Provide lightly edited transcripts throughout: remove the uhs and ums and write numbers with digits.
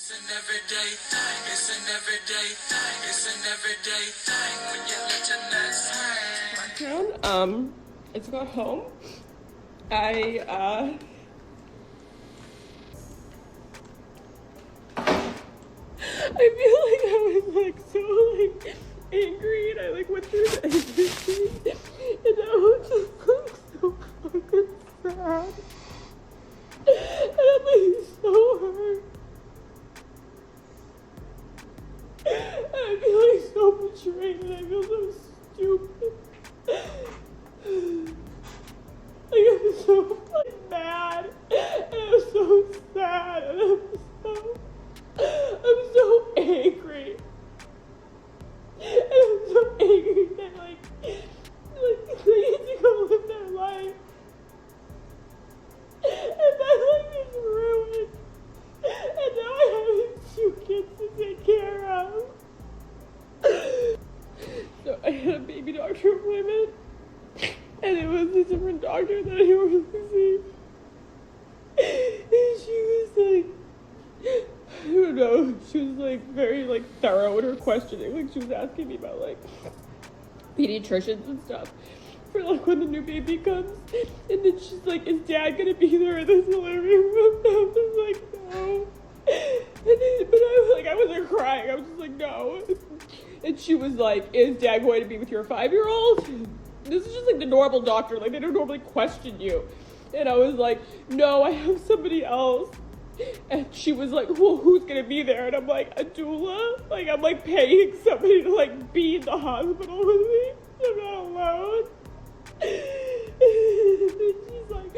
It's an everyday thing, it's an everyday thing, it's an everyday thing when you let your nuts hang. I just got home. I feel like I was like so like angry and I like went through the anger scene and I was just like so fucking sad. And I'm like so hurt. And I feel like so betrayed and I feel so stupid. Like I'm so fucking mad and I'm so sad and I'm so angry. And I'm so angry that like they get to go live their life. And my life is ruined. And now I have 2 kids to take care of. So I had a baby doctor appointment. And it was a different doctor that I normally see. And she was like, I don't know, she was like very like thorough in her questioning. Like she was asking me about like pediatricians and stuff for like when the new baby comes. And then she's like, is dad gonna be there in this delivery room? And I was like, no. And then, but I wasn't crying. I was just like, no. And she was like, is dad going to be with your 5-year-old? This is just like the normal doctor. Like they don't normally question you. And I was like, no, I have somebody else. And she was like, well, who's gonna be there? And I'm like, a doula? Like I'm like paying somebody to like be in the hospital with me. I'm not alone. And she's like,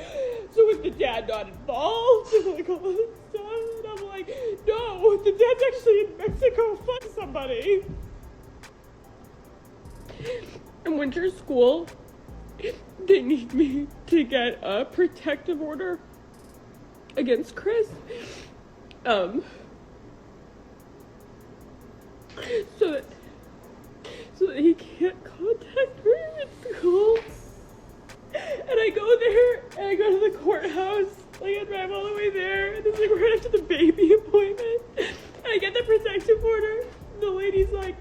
so is the dad not involved? And like all this stuff. And I'm like, no, the dad's actually in Mexico. Fuck somebody. In winter school, they need me to get a protective order against Chris. So that he can't contact her at school. And I go there, and I go to the courthouse, like I drive all the way there, and it's like right after the baby appointment. And I get the protective order, and the lady's like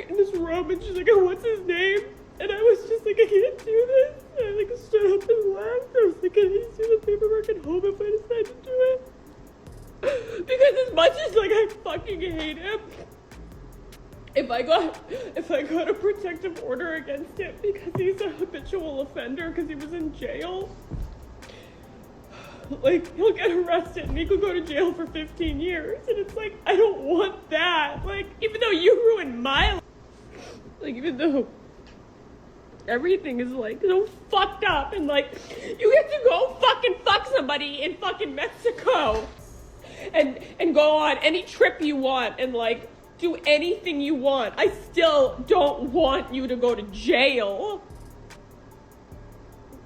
in this room, and she's like, oh, what's his name? And I was just like, I can't do this. And I like stood up and left. I was like, can I just do the paperwork at home if I decide to do it? Because as much as like I fucking hate him, if I got a protective order against him because he's a habitual offender because he was in jail, like he'll get arrested and he could go to jail for 15 years. And it's like, I don't want that. Like, even though you ruined my life, like even though everything is like so fucked up and like you get to go fucking fuck somebody in fucking Mexico and go on any trip you want and like do anything you want. I still don't want you to go to jail.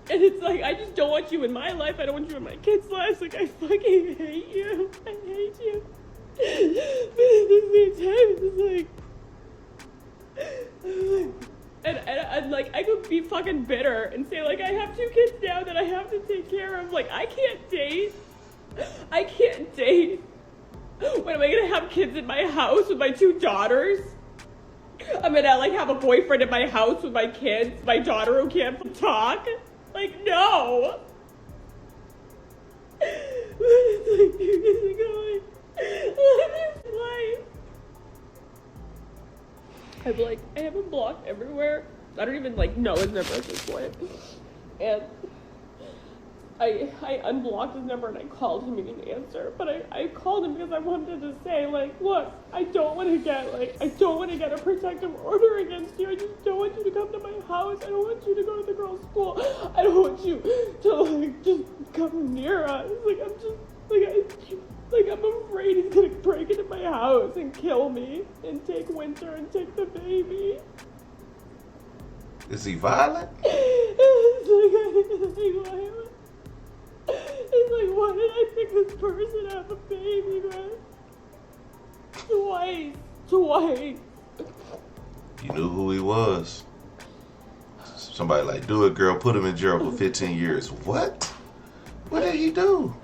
And it's like, I just don't want you in my life. I don't want you in my kids' lives. Like, I fucking hate you. I hate you. But at the same time, it's like, and like, I could be fucking bitter and say, like, I have 2 kids now that I have to take care of. Like, I can't date. When am I gonna have kids in my house with my 2 daughters? I'm gonna like have a boyfriend in my house with my kids, my daughter who can't talk? Like, no. It's like, you're just going, live this life. I have him blocked everywhere. I don't even like know his number at this point. And I unblocked his number and I called him, he didn't answer. But I called him because I wanted to say, like, look, I don't want to get a protective order against you. I just don't want you to come to my house. I don't want you to go to the girls' school. I don't want you to like just come near us. Like I'm just I'm afraid he's gonna break into my house and kill me and take Winter and take the baby. Is he violent? It's like, why did I pick this person to have a baby, man? Twice. You knew who he was. Somebody like, do it, girl, put him in jail for 15 years. What? What did he do?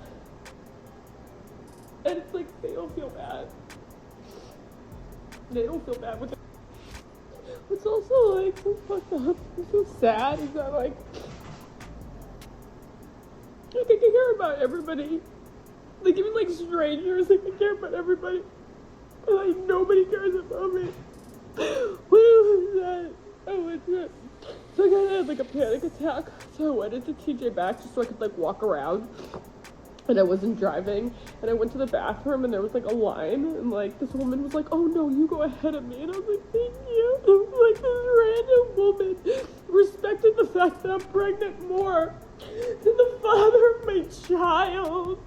And it's like, they don't feel they don't feel bad with it. What's also like so fucked up and so sad is that like I care about everybody. Like even like strangers, like I care about everybody. But like nobody cares about me. What was that? Oh, what's that? So I kind of had like a panic attack. So I went into TJ Maxx just so I could like walk around. And I wasn't driving. And I went to the bathroom and there was like a line. And like this woman was like, oh no, you go ahead of me. And I was like, thank you. Like this random woman respected the fact that I'm pregnant more than the father of my child.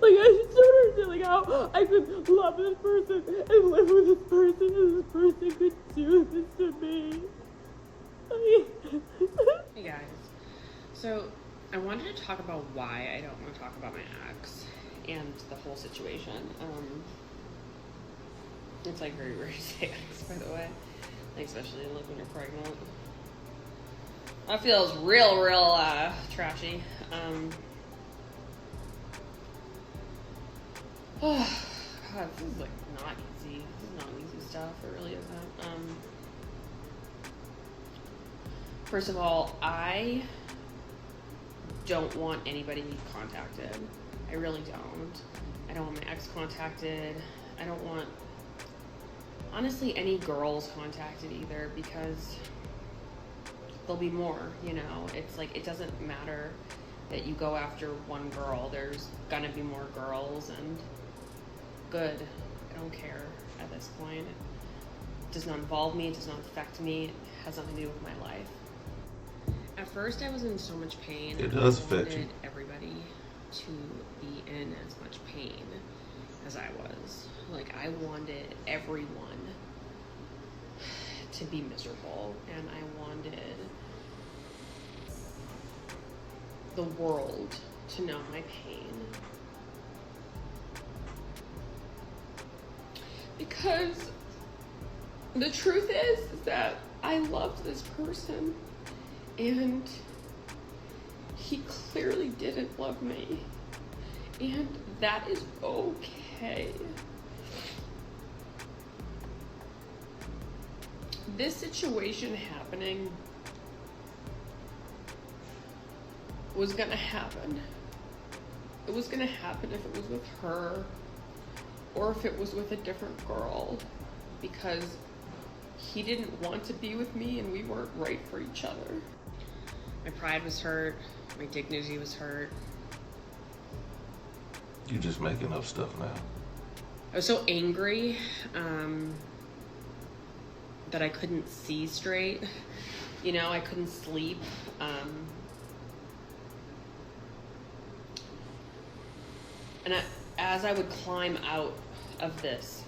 Like I just don't understand like how I could love this person and live with this person and this person could do this to me. Hey guys, so I wanted to talk about why I don't want to talk about my ex and the whole situation. It's like very rare to say ex, by the way, like especially like when you're pregnant. That feels real trashy. Oh God, this is like not easy. This is not easy stuff. It really isn't. First of all, I don't want anybody contacted. I really don't. I don't want my ex contacted. I don't want, honestly, any girls contacted either, because there'll be more, you know? It's like, it doesn't matter that you go after one girl. There's gonna be more girls, and good. I don't care at this point. It does not involve me. It does not affect me. It has nothing to do with my life. At first, I was in so much pain. It does affect you. I wanted everybody to be in as much pain as I was. Like, I wanted everyone to be miserable, and I wanted the world to know my pain. Because the truth is that I loved this person, and he clearly didn't love me, and that is okay. This situation happening was gonna happen. It was gonna happen if it was with her or if it was with a different girl, because he didn't want to be with me and we weren't right for each other. My pride was hurt, my dignity was hurt. You're just making up stuff now. I was so angry that I couldn't see straight. You know, I couldn't sleep. And as I would climb out of this,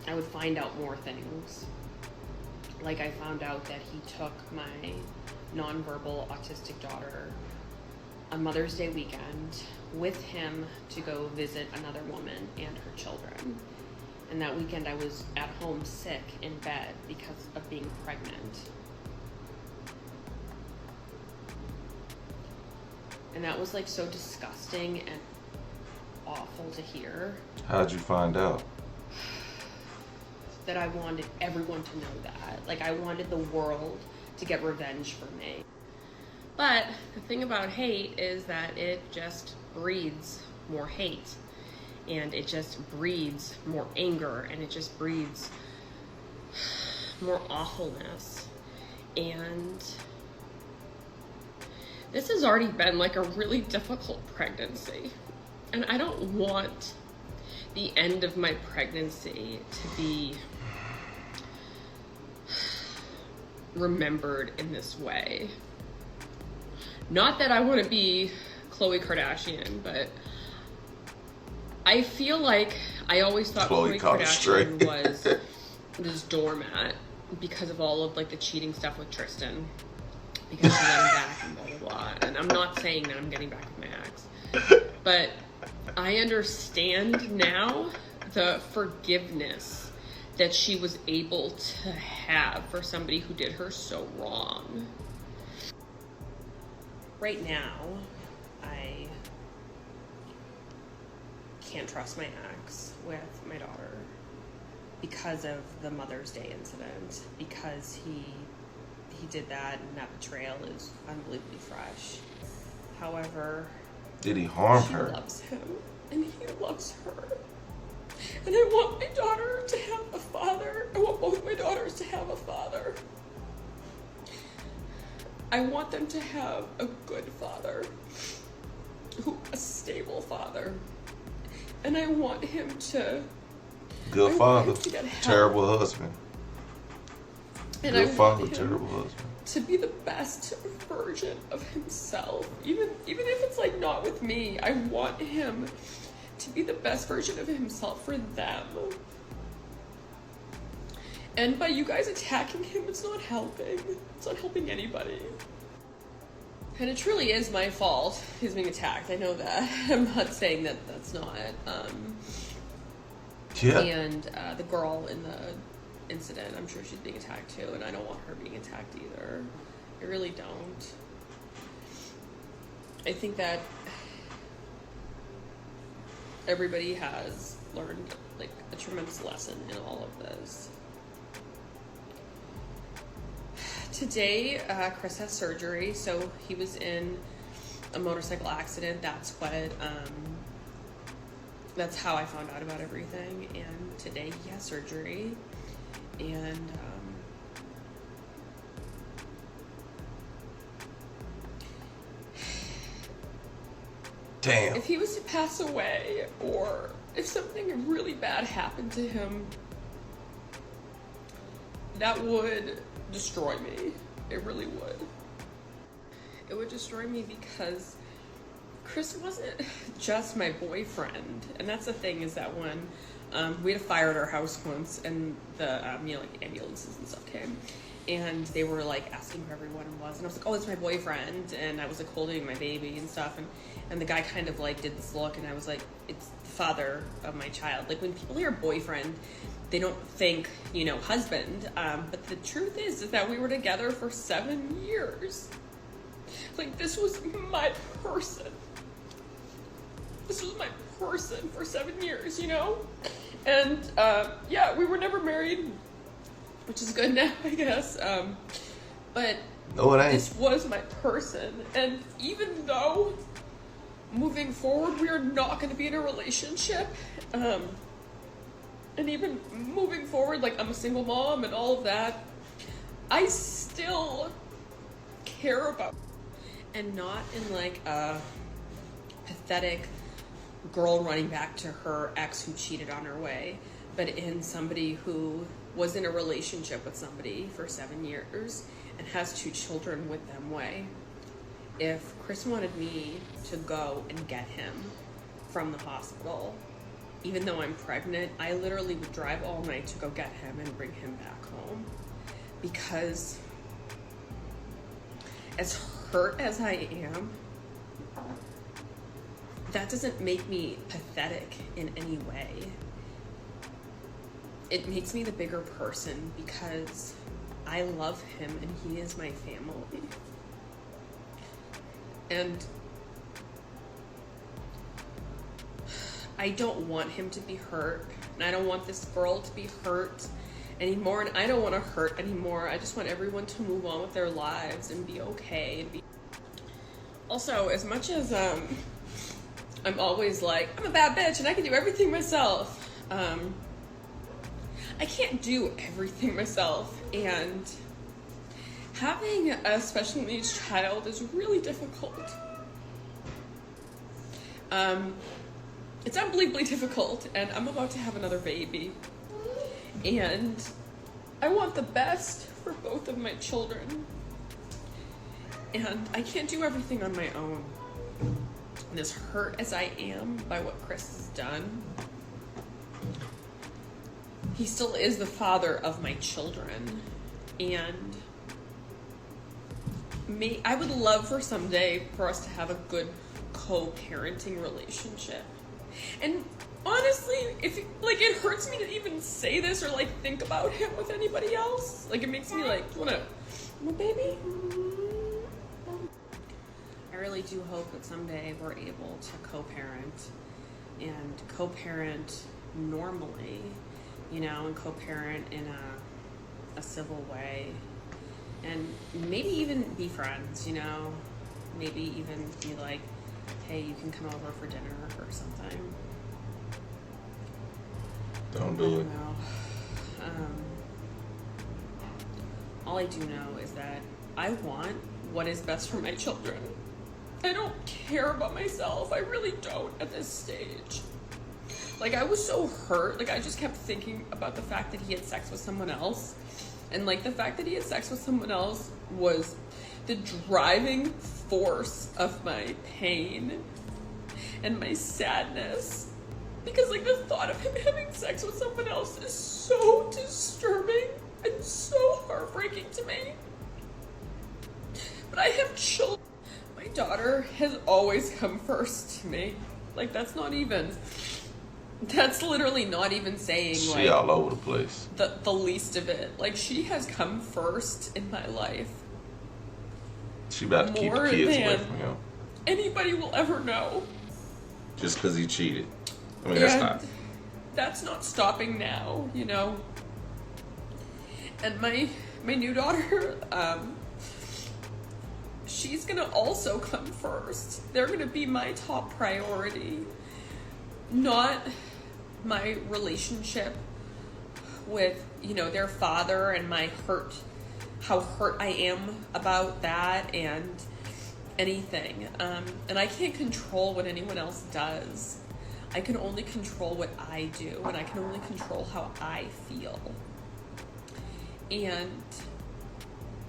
I would find out more things. Like I found out that he took my nonverbal autistic daughter on Mother's Day weekend with him to go visit another woman and her children. And that weekend I was at home sick in bed because of being pregnant. And that was like so disgusting and awful to hear. How'd you find out? That I wanted everyone to know that. Like, I wanted the world to get revenge for me. But the thing about hate is that it just breeds more hate. And it just breeds more anger. And it just breeds more awfulness. And this has already been like a really difficult pregnancy. And I don't want the end of my pregnancy to be remembered in this way. Not that I want to be Khloe Kardashian, but I feel like I always thought Khloe Kardashian was this doormat because of all of like the cheating stuff with Tristan, because she let him back and blah blah blah. And I'm not saying that I'm getting back with my ex, but I understand now the forgiveness that she was able to have for somebody who did her so wrong. right now, I can't trust my ex with my daughter because of the Mother's Day incident, because he did that, and that betrayal is unbelievably fresh. However, did he harm she her? loves him, and he loves her. And I want my daughter to have a father. I want both my daughters to have a father. I want them to have a good father, a stable father. And I want him to... Good father, terrible husband. And Good I father, want him terrible husband. to be the best version of himself. Even if it's like not with me, I want him to be the best version of himself for them. And by you guys attacking him, it's not helping. It's not helping anybody. And it truly is my fault he's being attacked. I know that. I'm not saying that that's not. Yeah. And the girl in the incident, I'm sure she's being attacked too, and I don't want her being attacked either. I really don't. I think that everybody has learned like a tremendous lesson in all of this. Today, Chris has surgery, so he was in a motorcycle accident. That's how I found out about everything. And today he has surgery, and damn. if he was to pass away, or if something really bad happened to him, that would destroy me. It really would. It would destroy me because Chris wasn't just my boyfriend. And that's the thing, is that when we had a fire at our house once, and the like ambulances and stuff came, and they were like asking who everyone was, and I was like, oh, it's my boyfriend, and I was like holding my baby and stuff, and the guy kind of like did this look, and I was like, it's the father of my child. Like, when people hear boyfriend, they don't think, husband, but the truth is that we were together for 7 years. Like, this was my person. This was my person for 7 years, And, yeah, we were never married, which is good now, I guess. But No, it ain't. this was my person. And even though moving forward we are not going to be in a relationship, and even moving forward, like, I'm a single mom and all of that, I still care about, and not in like a pathetic girl running back to her ex who cheated on her way, but in somebody who was in a relationship with somebody for 7 years and has 2 children with them way. If Chris wanted me to go and get him from the hospital, even though I'm pregnant, I literally would drive all night to go get him and bring him back home. Because as hurt as I am, that doesn't make me pathetic in any way. It makes me the bigger person because I love him and he is my family. And I don't want him to be hurt, and I don't want this girl to be hurt anymore, and I don't want to hurt anymore. I just want everyone to move on with their lives and be okay. Also, as much as I'm always like, I'm a bad bitch and I can do everything myself, I can't do everything myself, and having a special needs child is really difficult. It's unbelievably difficult, and I'm about to have another baby, and I want the best for both of my children, and I can't do everything on my own. And as hurt as I am by what Chris has done, he still is the father of my children, and I would love for someday for us to have a good co-parenting relationship. And honestly, it hurts me to even say this or like think about him with anybody else. Like, it makes me like, wanna baby? I really do hope that someday we're able to co-parent and co-parent normally, and co-parent in a civil way, and maybe even be friends, maybe even be like, hey, you can come over for dinner or something. Don't do it. Know. All I do know is that I want what is best for my children. I don't care about myself. I really don't at this stage. Like, I was so hurt. Like, I just kept thinking about the fact that he had sex with someone else. And, like, the fact that he had sex with someone else was the driving force of my pain and my sadness. Because, like, the thought of him having sex with someone else is so disturbing and so heartbreaking to me. But I have children. My daughter has always come first to me. Like, that's literally not even saying, She like, all over the place. the least of it. Like, she has come first in my life. She about to keep the More kids away than from him. Anybody will ever know. Just because he cheated. I mean, that's not. That's not stopping now, And my new daughter, she's gonna also come first. They're gonna be my top priority. Not my relationship with, their father and how hurt I am about that and anything. And I can't control what anyone else does. I can only control what I do, and I can only control how I feel. And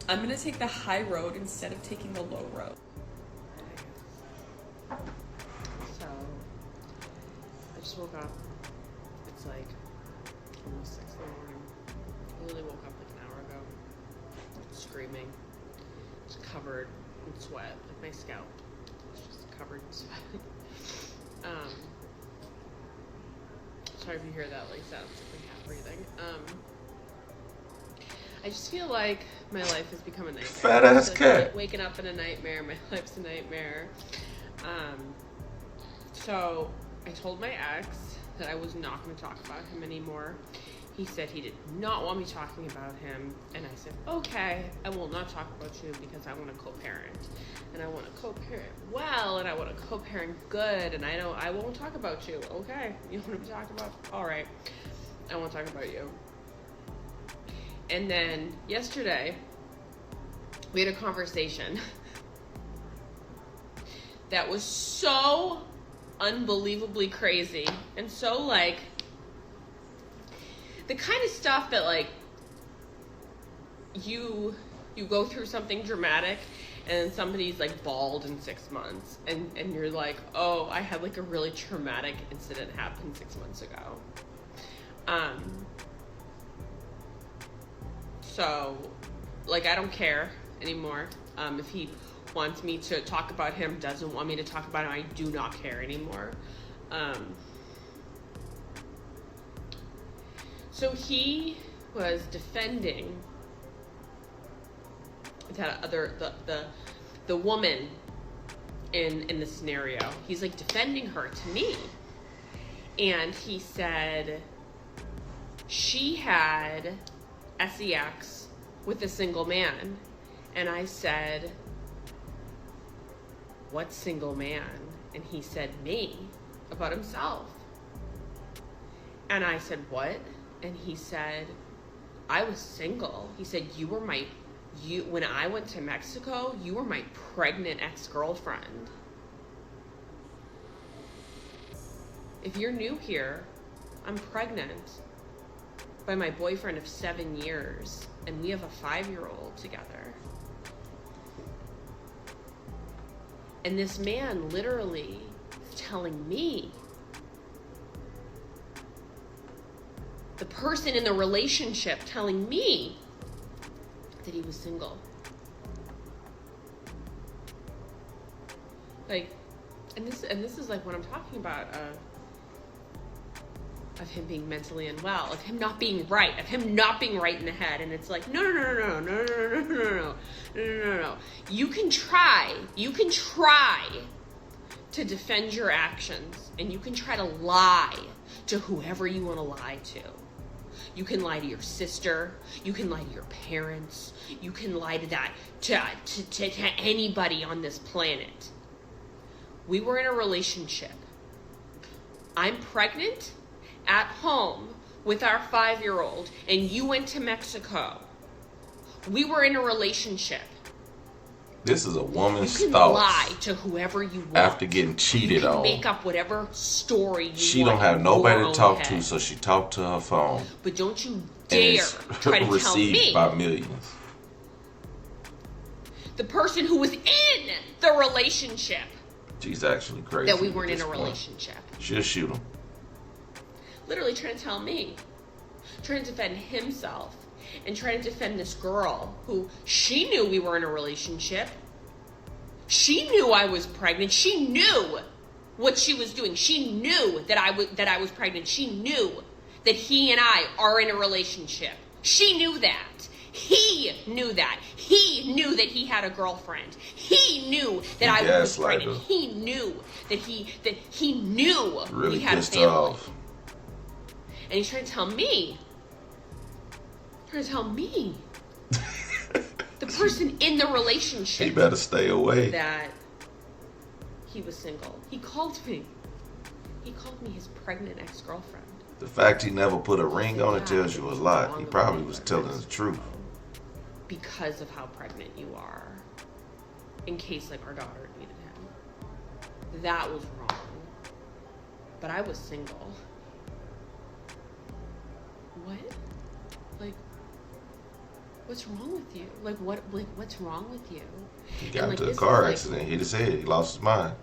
I'm gonna take the high road instead of taking the low road. So, I just woke up. It's like almost 6 in the morning. I literally woke up like an hour ago. Screaming. Just covered in sweat. Like my scalp. It's just covered in sweat. Sorry if you hear that, like, sounds like cat breathing. I just feel like my life has become a nightmare. Fat ass cat. Like, waking up in a nightmare. My life's a nightmare. So I told my ex that I was not going to talk about him anymore. He said he did not want me talking about him, and I said, okay, I will not talk about you because I want to co-parent, and I want to co-parent well, and I want to co-parent good, and I won't talk about you. Okay, you want to be talked about? All right, I won't talk about you. And then yesterday, we had a conversation that was so unbelievably crazy, and so, like, the kind of stuff that, like, you go through something dramatic and then somebody's like bald in 6 months and you're like, oh, I had like a really traumatic incident happen 6 months ago. So, like, I don't care anymore. If he wants me to talk about him, doesn't want me to talk about him, I do not care anymore. So he was defending that the woman in the scenario. He's like defending her to me. And he said she had sex with a single man. And I said, what single man? And he said me, about himself. And I said, what? And he said, I was single. He said, when I went to Mexico, you were my pregnant ex-girlfriend. If you're new here, I'm pregnant by my boyfriend of 7 years, and we have a 5-year-old together. And this man literally is telling me, the person in the relationship telling me that he was single. Like, and this is like what I'm talking about, of him being mentally unwell, of him not being right in the head, and it's like, no. You can try to defend your actions, and you can try to lie to whoever you want to lie to. You can lie to your sister, you can lie to your parents, you can lie to anybody on this planet. We were in a relationship. I'm pregnant at home with our 5-year-old, and you went to Mexico. We were in a relationship. This is a woman's You can thoughts lie to whoever you want. after getting cheated you can on. make up whatever story you She want. don't have in nobody your to own talk head. to, so she talked to her phone. But don't you And dare it's try to tell received me, by millions. the person who was in the relationship, She's actually crazy. that we at weren't in this a point. relationship. She'll shoot him. Literally trying to tell me, trying to defend himself, and trying to defend this girl who she knew we were in a relationship. She knew I was pregnant. She knew what she was doing. She knew that I was pregnant. She knew that he and I are in a relationship. She knew that. He knew that. He knew that he had a girlfriend. He knew that I was pregnant. He knew that he knew Really he had a pissed family. off. And he's trying to tell me. The person in the relationship. He better stay away. That he was single. He called me. He called me his pregnant ex-girlfriend. The fact he never put a ring on it tells you a lot. He probably was telling the truth. Because of how pregnant you are. In case like our daughter needed him. That was wrong. But I was single. What? Like, what's wrong with you? What's wrong with you? He got into a car accident, hit his head, he lost his mind.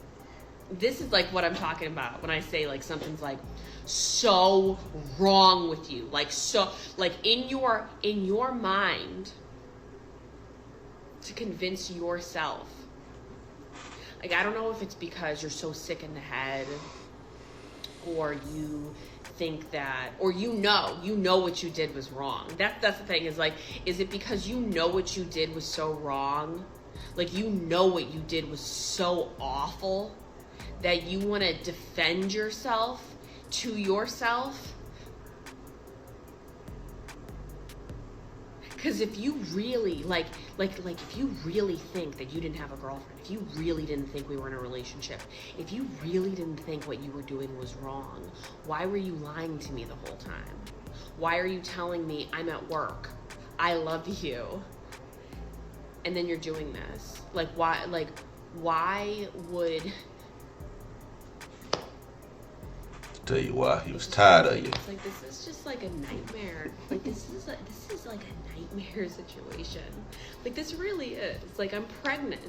This is like what I'm talking about when I say like something's like so wrong with you. Like so like in your mind to convince yourself. Like I don't know if it's because you're so sick in the head or you think that, or you know what you did was wrong. That's the thing is like, is it because you know what you did was so wrong? Like you know what you did was so awful that you want to defend yourself to yourself? Because if you really like if you really think that you didn't have a girlfriend, if you really didn't think we were in a relationship, if you really didn't think what you were doing was wrong, why were you lying to me the whole time? Why are you telling me I'm at work, I love you, and then you're doing this? Like why would... Tell you why, he was tired of you. It's like this is just like a nightmare. Like this is like a nightmare situation. Like this really is. Like I'm pregnant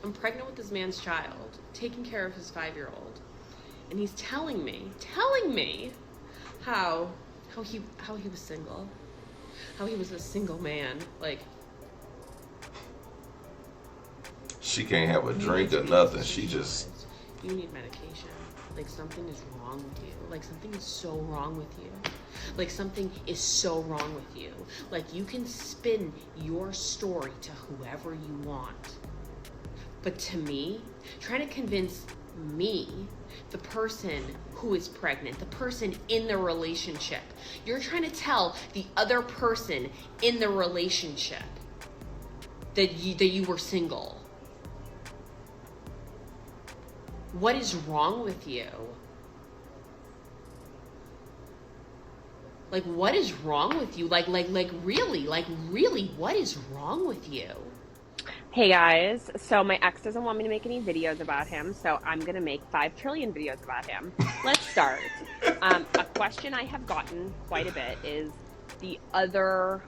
with this man's child, taking care of his 5-year-old, and he's telling me how he was single, how he was a single man. Like She can't have a drink or nothing. She just... You need medication. Like something is wrong with you. Like something is so wrong with you. Like something is so wrong with you. Like you can spin your story to whoever you want. But to me, trying to convince me, the person who is pregnant, the person in the relationship, you're trying to tell the other person in the relationship that you were single. What is wrong with you? Like, what is wrong with you? Like, really, what is wrong with you? Hey guys, so my ex doesn't want me to make any videos about him, so I'm gonna make 5 trillion videos about him. Let's start. A question I have gotten quite a bit is the other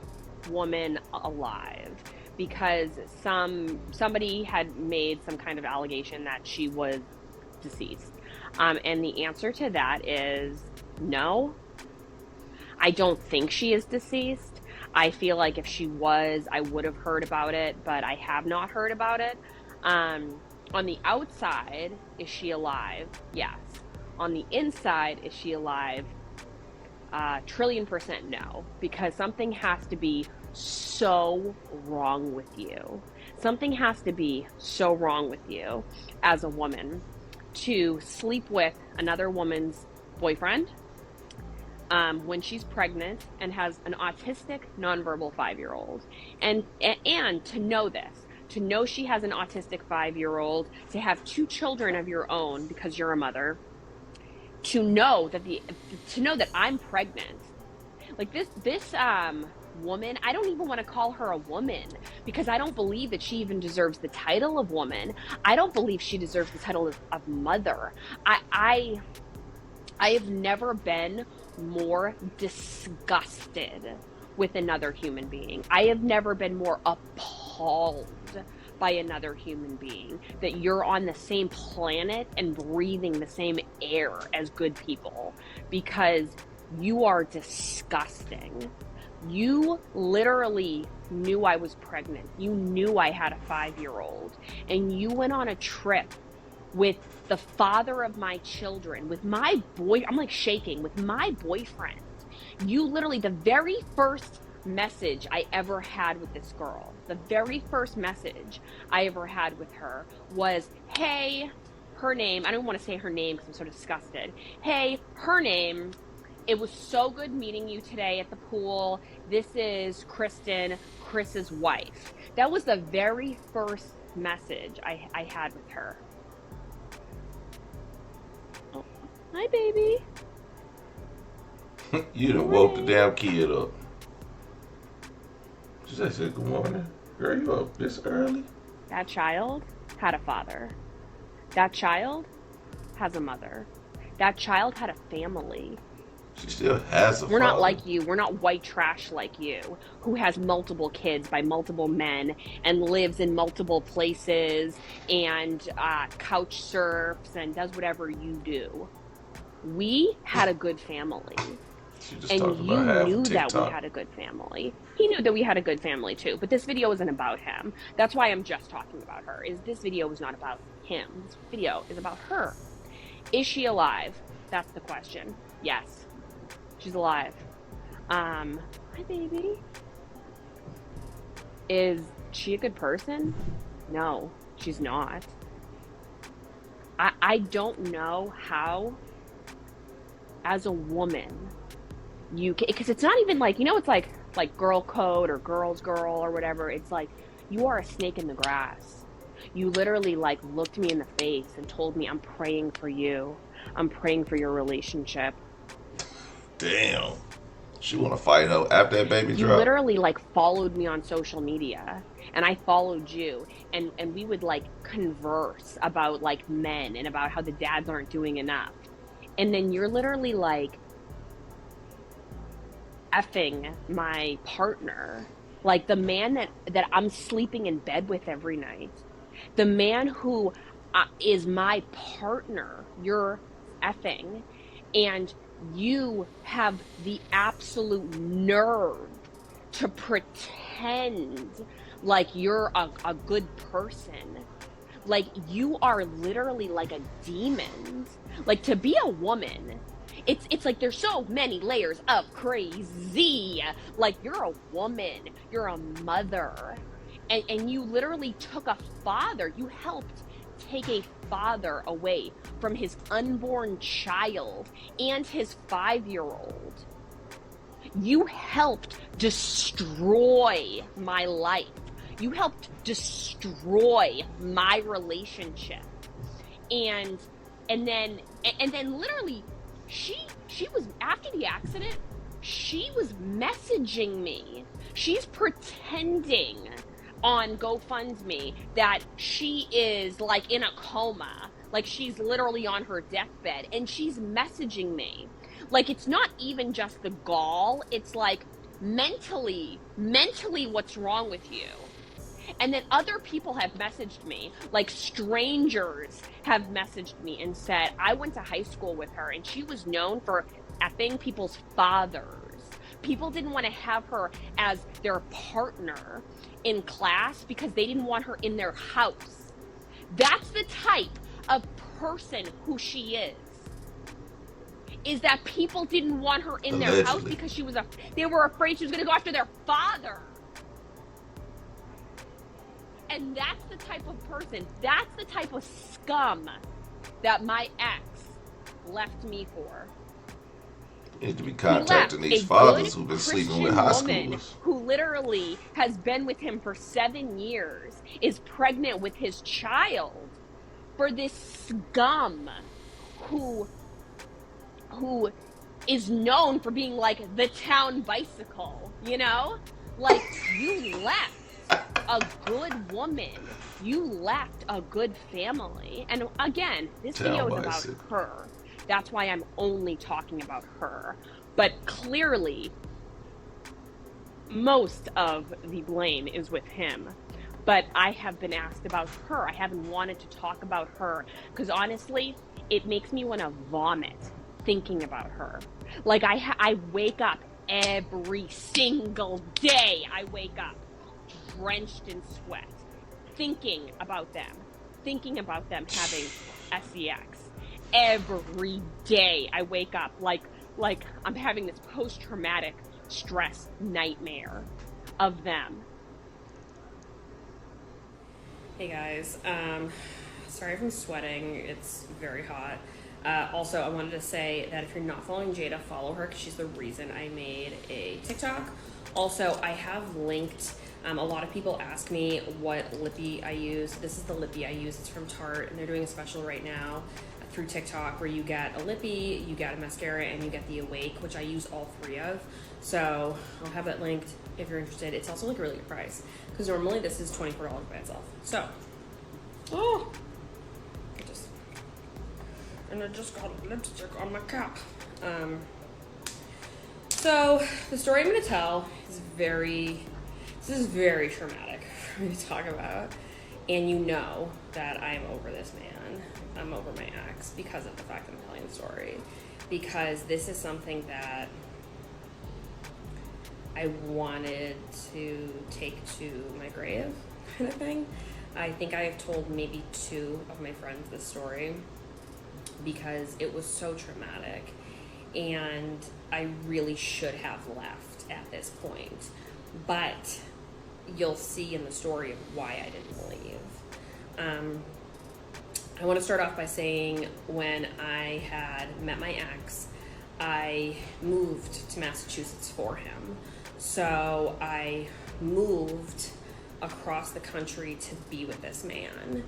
woman alive, because somebody had made some kind of allegation that she was deceased. And the answer to that is no. I don't think she is deceased. I feel like if she was, I would have heard about it, but I have not heard about it. On the outside, is she alive? Yes. On the inside, is she alive? 1,000,000,000% no, because something has to be so wrong with you. Something has to be so wrong with you as a woman to sleep with another woman's boyfriend when she's pregnant and has an autistic, nonverbal 5-year-old. And to know this, to know she has an autistic 5-year-old, to have 2 children of your own because you're a mother, to know that I'm pregnant. Like this woman, I don't even want to call her a woman because I don't believe that she even deserves the title of woman. I don't believe she deserves the title of mother. I have never been more disgusted with another human being. I have never been more appalled by another human being that you're on the same planet and breathing the same air as good people, because you are disgusting. You literally knew I was pregnant. You knew I had a 5-year-old, and you went on a trip with the father of my children, with my boy, I'm like shaking, with my boyfriend. You literally, the very first message I ever had with this girl, the very first message I ever had with her was, hey, her name, I don't want to say her name because I'm so disgusted. Hey, her name, it was so good meeting you today at the pool. This is Kristen, Chris's wife. That was the very first message I had with her. Oh, hi, baby. You done woke the damn kid up. She said, good morning. Girl, you up this early? That child had a father. That child has a mother. That child had a family. She still has a We're father. not like you. We're not white trash like you, who has multiple kids by multiple men and lives in multiple places and couch surfs and does whatever you do. We had a good family. And you knew that we had a good family. He knew that we had a good family too. But this video isn't about him. That's why I'm just talking about her. This video is not about him. This video is about her. Is she alive? That's the question. Yes. She's alive. Hi, baby. Is she a good person? No, she's not. I don't know how, as a woman, you can, because it's not even like, you know, it's like girl code or girl's girl or whatever. It's like, you are a snake in the grass. You literally like looked me in the face and told me, I'm praying for you. I'm praying for your relationship. Damn. She want to fight her after that baby You drop. literally like followed me on social media, and I followed you, and we would like converse about like men and about how the dads aren't doing enough. And then you're literally like effing my partner, like the man that I'm sleeping in bed with every night, the man who is my partner, you're effing, and you have the absolute nerve to pretend like you're a good person. Like you are literally like a demon. Like to be a woman, it's like there's so many layers of crazy. Like you're a woman, you're a mother, and you literally took a father. You helped take a father away from his unborn child and his 5-year-old. You helped destroy my life. You helped destroy my relationship. And then literally she was, after the accident, she was messaging me. She's pretending on GoFundMe that she is like in a coma, like she's literally on her deathbed, and she's messaging me. Like it's not even just the gall, it's like mentally what's wrong with you. And then other people have messaged me, like strangers have messaged me and said, I went to high school with her and she was known for effing people's fathers. People didn't want to have her as their partner in class because they didn't want her in their house. That's the type of person who she is that people didn't want her in their house because they were afraid she was going to go after their father. And that's the type of person, that's the type of scum that my ex left me for. You need to be He contacting left these a fathers good who've been sleeping with Christian high woman schoolers. who literally has been with him for 7 years, is pregnant with his child, for this scum who is known for being like the town bicycle, you know? Like, you left a good woman. You left a good family. And again, this video Town is about bicycle. her. That's why I'm only talking about her. But clearly, most of the blame is with him. But I have been asked about her. I haven't wanted to talk about her because honestly, it makes me want to vomit thinking about her. Like I wake up every single day. I wake up drenched in sweat, thinking about them having sex. Every day I wake up like I'm having this post-traumatic stress nightmare of them. Hey guys, sorry if I'm sweating, it's very hot. Also, I wanted to say that if you're not following Jada, follow her because she's the reason I made a TikTok. Also, I have linked, a lot of people ask me what lippy I use. This is the lippy I use, it's from Tarte, and they're doing a special right now through TikTok where you get a lippy, you get a mascara, and you get the Awake, which I use all 3 of. So I'll have it linked if you're interested. It's also like a really good price because normally this is $24 by itself. So, I just got lipstick on my cap. So the story I'm going to tell is very traumatic for me to talk about. And you know that I'm over this man. I'm over my ex because of the fact that I'm telling the story. Because this is something that I wanted to take to my grave, kind of thing. I think I have told maybe 2 of my friends this story because it was so traumatic and I really should have left at this point. But you'll see in the story of why I didn't leave. I want to start off by saying when I had met my ex, I moved to Massachusetts for him. So I moved across the country to be with this man.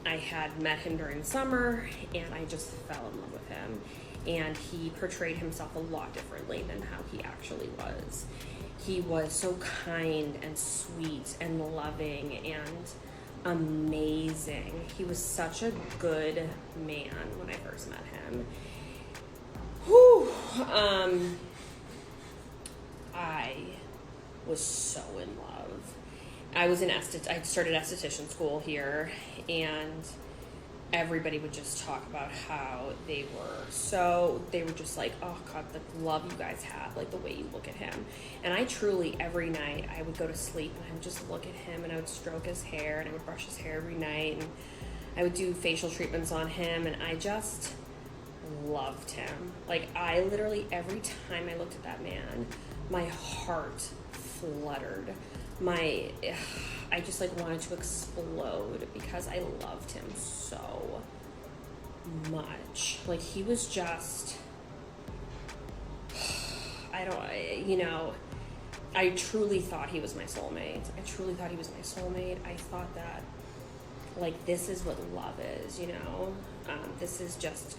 I had met him during summer and I just fell in love with him. And he portrayed himself a lot differently than how he actually was. He was so kind and sweet and loving and amazing. He was such a good man when I first met him. Whew. I was so in love. I started esthetician school here, and everybody would just talk about how they were just like, oh God, the love you guys have, like the way you look at him. And I truly, every night I would go to sleep and I would just look at him and I would stroke his hair and I would brush his hair every night and I would do facial treatments on him and I just loved him. Like I literally, every time I looked at that man, my heart fluttered. I just like wanted to explode because I loved him so much. Like he was just, I truly thought he was my soulmate. I thought that like this is what love is, you know? This is just,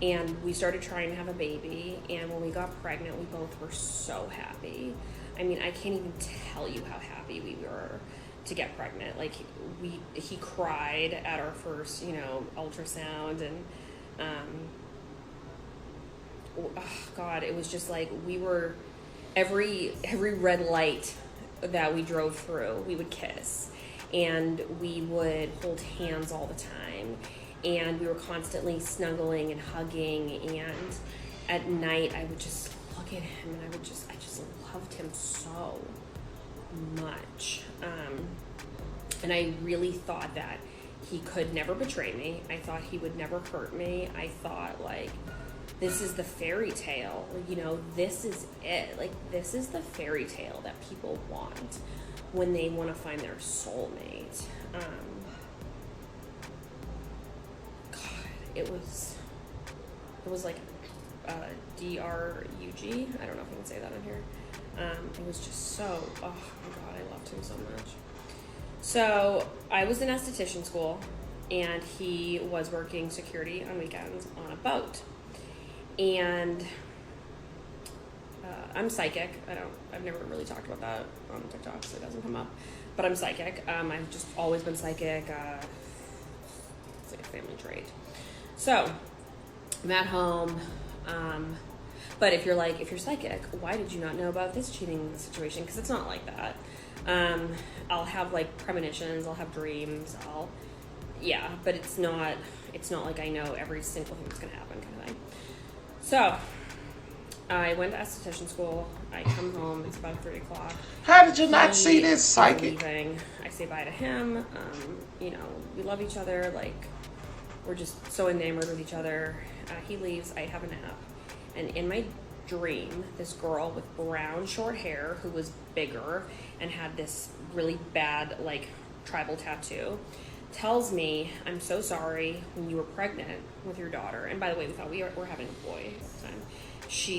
And we started trying to have a baby, and when we got pregnant, we both were so happy. I mean, I can't even tell you how happy we were to get pregnant. Like, he cried at our first, ultrasound, and, God, it was just like we were, every red light that we drove through, we would kiss, and we would hold hands all the time. And we were constantly snuggling and hugging, and at night I would just look at him and I just loved him so much. And I really thought that he could never betray me. I thought he would never hurt me. I thought like, this is the fairy tale, this is it. Like, this is the fairy tale that people want when they want to find their soulmate. God, it was like D-R-U-G. I don't know if I can say that on here. It was just so, oh my God, I loved him so much. So I was in esthetician school, and he was working security on weekends on a boat. And I'm psychic. I've never really talked about that on TikTok, so it doesn't come up. But I'm psychic. I've just always been psychic. It's like a family trait. So I'm at home. But if you're psychic, why did you not know about this cheating situation? Because it's not like that. I'll have like premonitions, I'll have dreams, but it's not like I know every single thing that's gonna happen kind of thing. So I went to esthetician school. I come home, it's about 3 o'clock. How did you not see this psychic? Leaving. I say bye to him. We love each other, like we're just so enamored with each other. He leaves, I have a nap. And in my dream, this girl with brown short hair who was bigger and had this really bad like tribal tattoo tells me, I'm so sorry when you were pregnant with your daughter. And by the way, we thought we were having a boy at the time.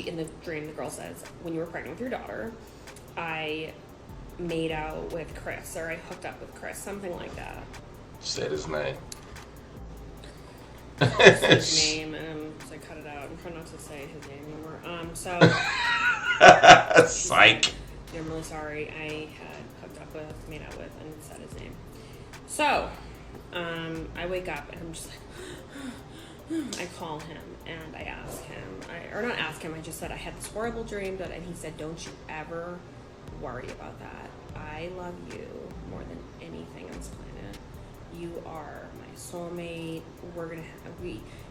In the dream, the girl says, when you were pregnant with your daughter, I made out with Chris, or I hooked up with Chris, something like that. Said his name. His name, and so I cut it out. I'm trying not to say his name anymore. Psych. I'm really sorry. I had hooked up with, made out with, and said his name. So, I wake up and I'm just like, I call him and I ask him, I just said I had this horrible dream, and he said, don't you ever worry about that. I love you more than anything on this planet. You are my soulmate.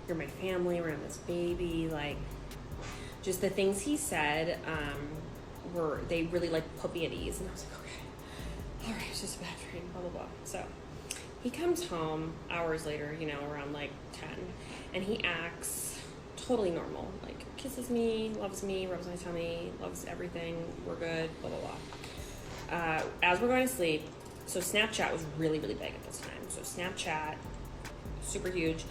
You're my family. We're gonna have this baby. Like, just the things he said, they really like put me at ease. And I was like, okay, all right, it's just a bad dream, blah, blah, blah. So he comes home hours later, around like 10, and he acts totally normal. Like, kisses me, loves me, rubs my tummy, loves everything. We're good, blah, blah, blah. As we're going to sleep, so Snapchat was really, really big at this time. So Snapchat, super huge.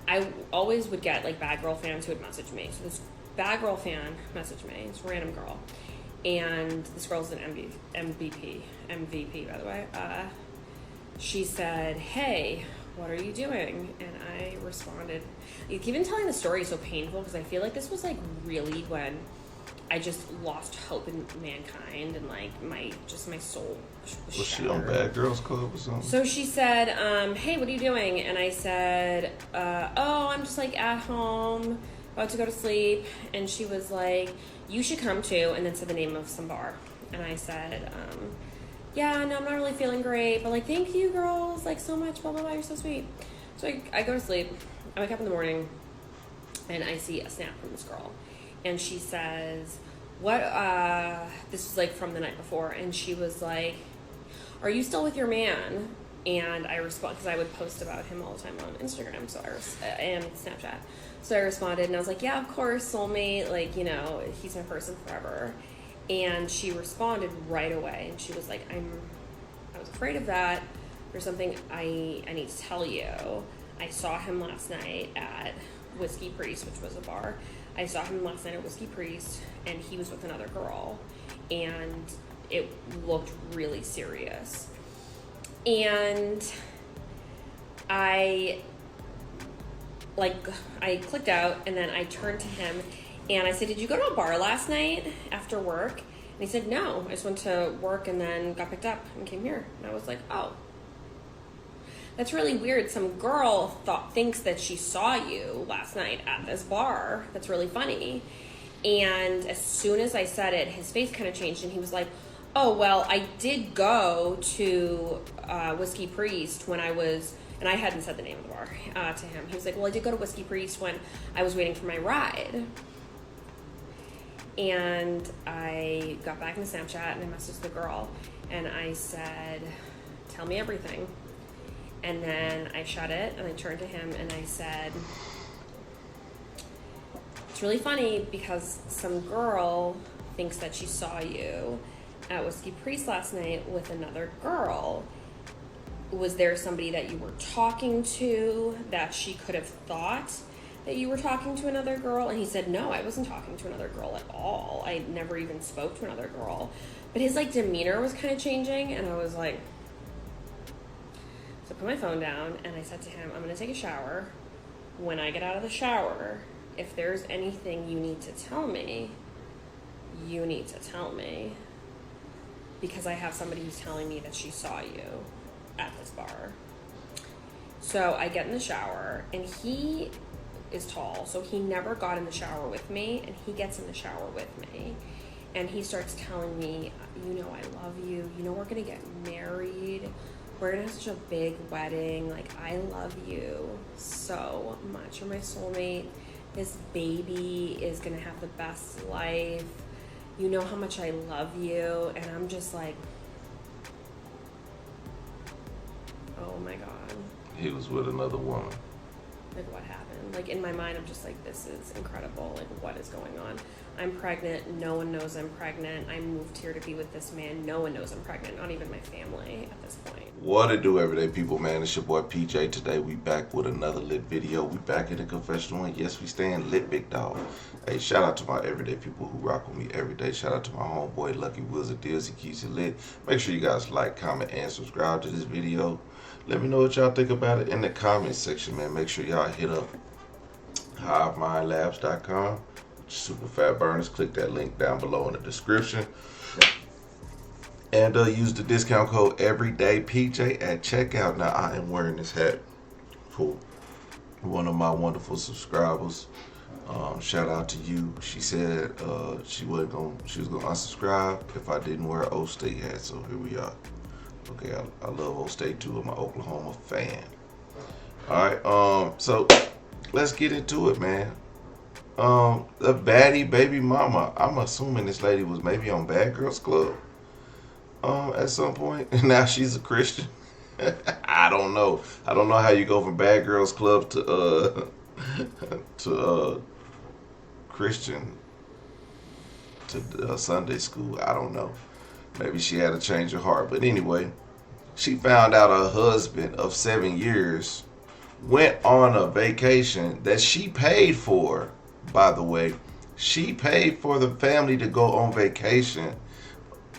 I always would get like bad girl fans who would message me. So this bad girl fan messaged me, this random girl. And this girl's an MVP, by the way. She said, hey, what are you doing? And I responded, even telling the story is so painful because I feel like this was like really when I just lost hope in mankind, and like my soul was she on Bad Girls Club or something? So she said, hey, what are you doing? And I said, I'm just like at home, about to go to sleep. And she was like, you should come too, and then said the name of some bar. And I said, yeah, no, I'm not really feeling great, but like, thank you girls, like so much, blah, blah, blah, you're so sweet. So I go to sleep, I wake up in the morning, and I see a snap from this girl. And she says, this was like from the night before, and she was like, are you still with your man? And I respond, because I would post about him all the time on Instagram, and Snapchat. So I responded, and I was like, yeah, of course, soulmate, like, he's my person forever. And she responded right away, and she was like, I was afraid of that. There's something I need to tell you. I saw him last night at Whiskey Priest, which was a bar. I saw him last night at Whiskey Priest, and he was with another girl, and it looked really serious. And I clicked out, and then I turned to him, and I said, did you go to a bar last night after work? And he said, no, I just went to work and then got picked up and came here. And I was like, oh, that's really weird. Some girl thinks that she saw you last night at this bar. That's really funny. And as soon as I said it, his face kind of changed, and he was like, oh, well, I did go to Whiskey Priest when I was, and I hadn't said the name of the bar to him. He was like, well, I did go to Whiskey Priest when I was waiting for my ride. And I got back into Snapchat, and I messaged the girl, and I said, tell me everything. And then I shut it, and I turned to him, and I said, it's really funny because some girl thinks that she saw you at Whiskey Priest last night with another girl. Was there somebody that you were talking to that she could have thought that you were talking to another girl? And he said, no, I wasn't talking to another girl at all. I never even spoke to another girl. But his like demeanor was kind of changing, and I was like, so I put my phone down and I said to him, I'm going to take a shower. When I get out of the shower, if there's anything you need to tell me, you need to tell me, because I have somebody who's telling me that she saw you at this bar. So I get in the shower, and he is tall, so he never got in the shower with me, and he gets in the shower with me, and he starts telling me, you know, I love you, you know, we're gonna get married, we're gonna have such a big wedding, like, I love you so much, you're my soulmate, this baby is gonna have the best life, you know how much I love you. And I'm just like, oh my God. He was with another woman. Like, what happened? Like, in my mind, I'm just like, this is incredible. Like, what is going on? I'm pregnant. No one knows I'm pregnant. I moved here to be with this man. No one knows I'm pregnant. Not even my family at this point. What it do, everyday people, man? It's your boy PJ. Today we back with another lit video. We back in the confessional, and yes, we staying lit, big dog. Hey, shout out to my everyday people who rock with me every day. Shout out to my homeboy Lucky Wizard Deals. He keeps it lit. Make sure you guys like, comment, and subscribe to this video. Let me know what y'all think about it in the comment section, man. Make sure y'all hit up HiveMindLabs.com. Super fat burners. Click that link down below in the description. And use the discount code everydaypj at checkout. Now, I am wearing this hat for one of my wonderful subscribers. Shout out to you. She said she was gonna unsubscribe if I didn't wear an O State hat. So here we are. Okay, I love O State too. I'm an Oklahoma fan. All right, so let's get into it, man. The baddie baby mama. I'm assuming this lady was maybe on Bad Girls Club at some point, and now she's a Christian. I don't know. I don't know how you go from Bad Girls Club to Christian to Sunday school. I don't know. Maybe she had a change of heart. But anyway, she found out her husband of 7 years went on a vacation that she paid for. By the way, she paid for the family to go on vacation,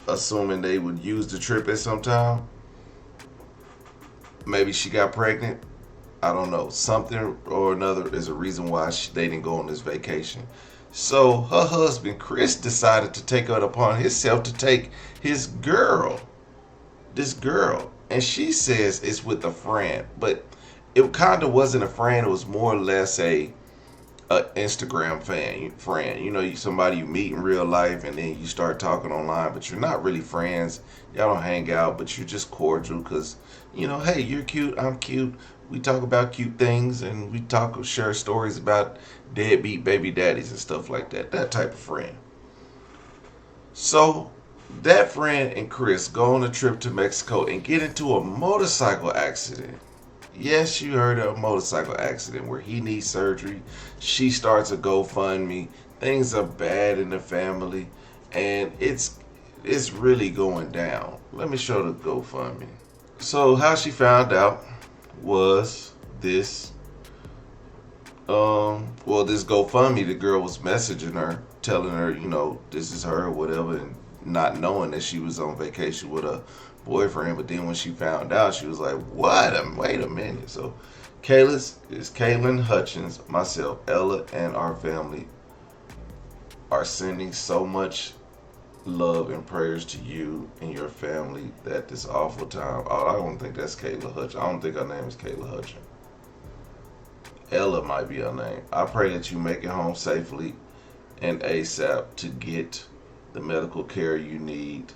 assuming they would use the trip at some time. Maybe she got pregnant. I don't know. Something or another is a reason why they didn't go on this vacation. So her husband, Chris, decided to take it upon himself to take this girl. And she says it's with a friend. But it kind of wasn't a friend. It was more or less a Instagram friend. You know, somebody you meet in real life and then you start talking online, but you're not really friends. Y'all don't hang out, but you're just cordial because, you know, hey, you're cute, I'm cute. We talk about cute things and we share stories about deadbeat baby daddies and stuff like that. That type of friend. So that friend and Chris go on a trip to Mexico and get into a motorcycle accident. Yes, you heard of a motorcycle accident where he needs surgery. She starts a GoFundMe. Things are bad in the family, and it's really going down. Let me show the GoFundMe. So how she found out was this. This GoFundMe, the girl was messaging her, telling her, you know, this is her or whatever, and not knowing that she was on vacation with a boyfriend. But then when she found out, she was like, what? Wait a minute. So Kaylin Hutchins, myself, Ella, and our family are sending so much love and prayers to you and your family at this awful time. Oh, I don't think that's Kayla Hutchins. I don't think her name is Kayla Hutchins. Ella might be her name. I pray that you make it home safely and ASAP to get the medical care you need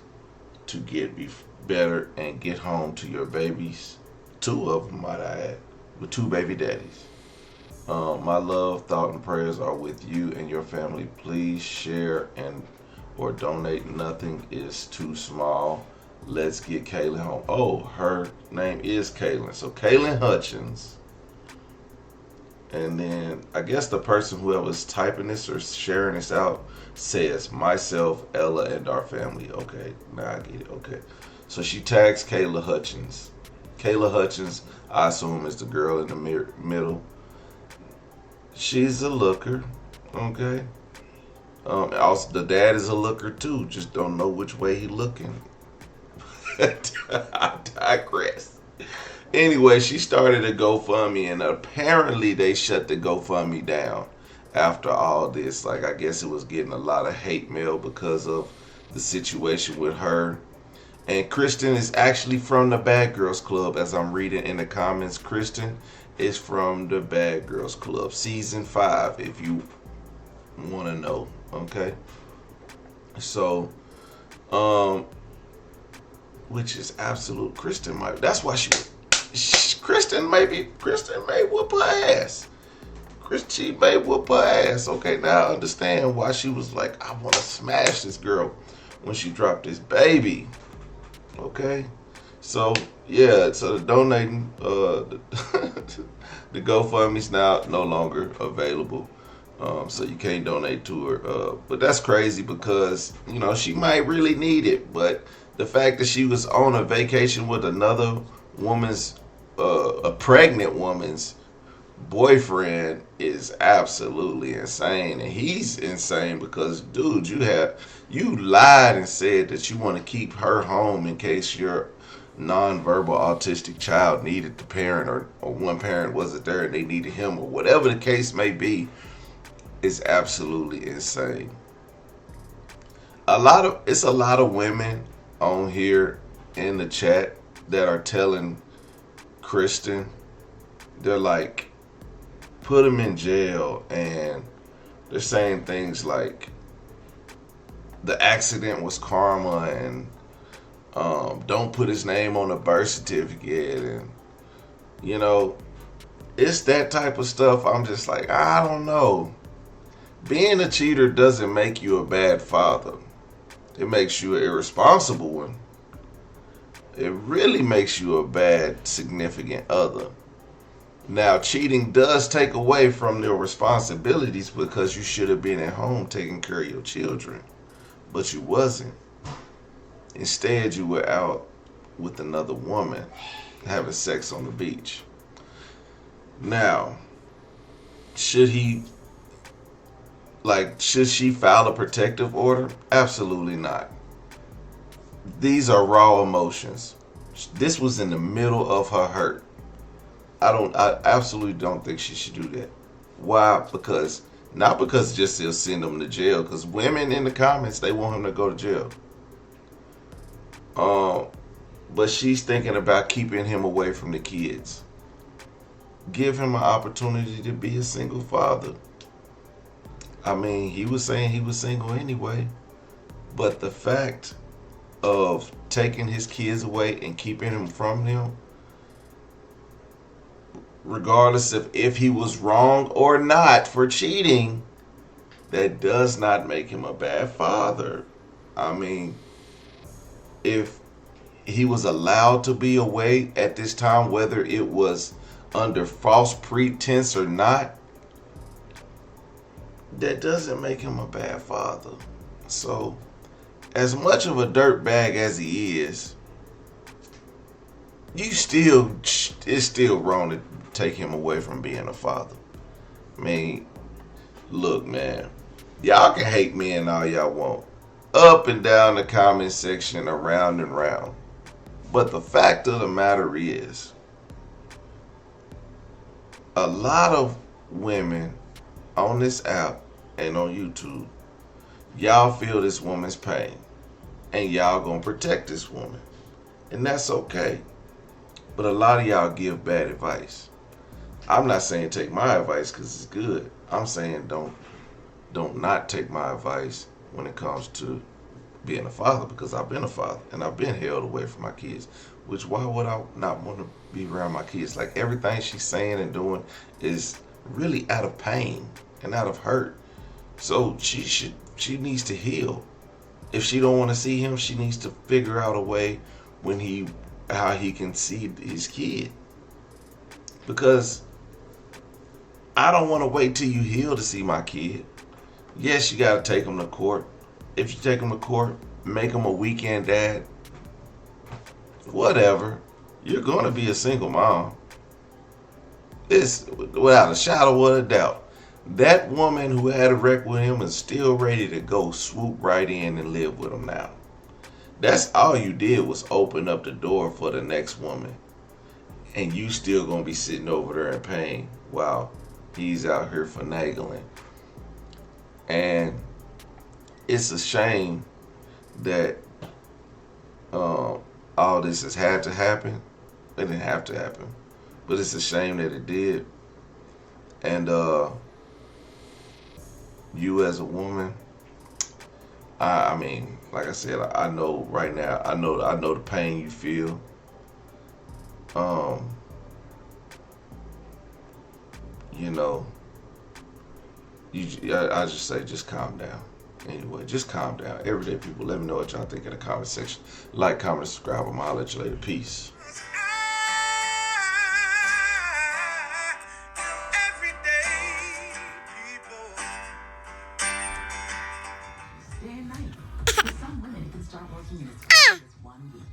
to get better and get home to your babies. 2 of them, might I add, with 2 baby daddies. My love, thought, and prayers are with you and your family. Please share or donate. Nothing is too small. Let's get Kaylin home. Oh, her name is Kaylin. So Kaylin Hutchins And then I guess the person whoever's typing this or sharing this out says myself, Ella, and our family. Okay, now I get it. Okay. So she tags Kayla Hutchins. Kayla Hutchins, I assume, is the girl in the middle. She's a looker. Okay. Also, the dad is a looker too. Just don't know which way he looking. I digress. Anyway, she started a GoFundMe, and apparently they shut the GoFundMe down after all this. Like, I guess it was getting a lot of hate mail because of the situation with her. And Kristen is actually from the Bad Girls Club, as I'm reading in the comments. Kristen is from the Bad Girls Club, season 5, if you want to know. Okay. So, which is absolute Kristen might. That's why Kristen may whoop her ass. She may whoop her ass. Okay, now I understand why she was like, I want to smash this girl when she dropped this baby. Okay, so yeah, so the donating, the GoFundMe's now no longer available. So you can't donate to her. But that's crazy because, you know, she might really need it. But the fact that she was on a vacation with another woman's, a pregnant woman's boyfriend is absolutely insane. And he's insane because, dude, you lied and said that you want to keep her home in case your nonverbal autistic child needed the parent, or one parent wasn't there and they needed him, or whatever the case may be. Is absolutely insane. It's a lot of women on here in the chat that are telling Kristen, they're like, put him in jail, and they're saying things like the accident was karma, and don't put his name on a birth certificate, and you know, it's that type of stuff. I'm just like, I don't know. Being a cheater doesn't make you a bad father. It makes you an irresponsible one. It really makes you a bad significant other. Now, cheating does take away from their responsibilities because you should have been at home taking care of your children. But you wasn't. Instead, you were out with another woman having sex on the beach. Now, should she file a protective order? Absolutely not. These are raw emotions. This was in the middle of her hurt. I absolutely don't think she should do that. Why? Not because just they'll send him to jail, because women in the comments, they want him to go to jail. But she's thinking about keeping him away from the kids. Give him an opportunity to be a single father. I mean, he was saying he was single anyway, but the fact of taking his kids away and keeping him from them, regardless of if he was wrong or not for cheating, that does not make him a bad father. I mean, if he was allowed to be away at this time, whether it was under false pretense or not, that doesn't make him a bad father. So, as much of a dirtbag as he is, it's still wrong to take him away from being a father. I mean, look, man, y'all can hate me and all y'all want, up and down the comment section, around and round. But the fact of the matter is, a lot of women on this app and on YouTube, y'all feel this woman's pain and y'all gonna protect this woman, and that's okay. But a lot of y'all give bad advice. I'm not saying take my advice because it's good. I'm saying don't not take my advice when it comes to being a father, because I've been a father and I've been held away from my kids. Which, why would I not want to be around my kids? Like, everything she's saying and doing is really out of pain and out of hurt. So she needs to heal. If she don't want to see him, she needs to figure out a way how he can see his kid. Because I don't want to wait till you heal to see my kid. Yes, you got to take him to court. If you take him to court, make him a weekend dad. Whatever. You're going to be a single mom. It's without a shadow of a doubt. That woman who had a wreck with him is still ready to go swoop right in and live with him now. That's all you did was open up the door for the next woman. And you still gonna be sitting over there in pain while he's out here finagling. And it's a shame that all this has had to happen. It didn't have to happen. But it's a shame that it did. And you as a woman, I mean, like I said, I know right now, I know the pain you feel. You know, I just say, just calm down. Anyway, just calm down. Everyday people, let me know what y'all think in the comment section. Like, comment, subscribe. I'll let you later. Peace. Day and night. For some women, it can start working in as fast as 1 week.